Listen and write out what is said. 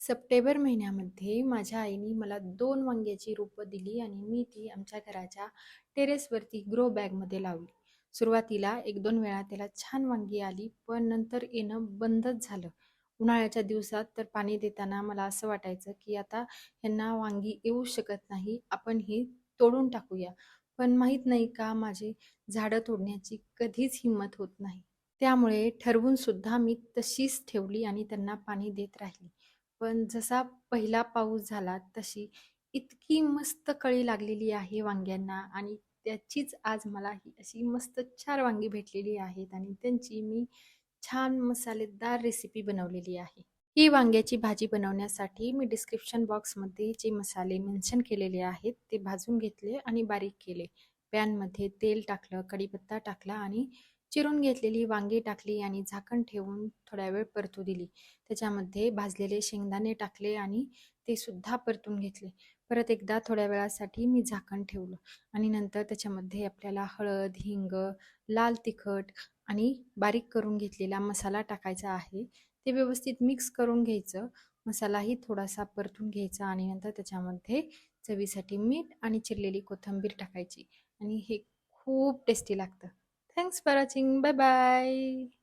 September महिन्यामध्ये माझ्या आईने मला 2 वांग्याची रोपं दिली आणि मी ती आमच्या घराच्या टेरेसवरती ग्रो बॅगमध्ये लावली. सुरुवातीला 1-2 वेळा त्याला छान वांगी आली, पण नंतर येणं बंदच झालं. उन्हाळ्याच्या दिवसात तर पाणी देताना मला असं वाटायचं, की आता ह्यांना वांगी येऊ शकत नाही, आपण ही तोडून टाकूया. पण माहीत नाही का माझी झाडं तोडण्याची कधीच हिंमत होत नाही. त्यामुळे ठरवून सुद्धा मी तशीच ठेवली आणि त्यांना पाणी देत राहिली. पण जसा पहिला पाऊस झाला तशी इतकी मस्त कळी लागलेली आहे वांग्यांना आणि त्याचीच आज मला ही अशी मस्त 4 वांगी भेटलेली आहेत आणि त्यांची मी छान मसालेदार रेसिपी बनवलेली आहे. ही वांग्याची भाजी बनवण्यासाठी मी डिस्क्रिप्शन बॉक्समध्ये जे मसाले मेन्शन केलेले आहेत ते भाजून घेतले आणि बारीक केले. पॅनमध्ये तेल टाकलं, कढीपत्ता टाकला आणि चिरून घेतलेली वांगी टाकली आणि झाकण ठेवून थोड्या वेळ परतू दिली. त्याच्यामध्ये भाजलेले शेंगदाणे टाकले आणि ते सुद्धा परतून घेतले. परत एकदा थोड्या वेळासाठी मी झाकण ठेवलं आणि नंतर त्याच्यामध्ये आपल्याला हळद, हिंग, लाल तिखट आणि बारीक करून घेतलेला मसाला टाकायचा आहे. ते व्यवस्थित मिक्स करून घ्यायचं. मसालाही थोडासा परतून घ्यायचा आणि नंतर त्याच्यामध्ये चवीसाठी मीठ आणि चिरलेली कोथिंबीर टाकायची आणि हे खूप टेस्टी लागतं. Thanks for watching. Bye bye.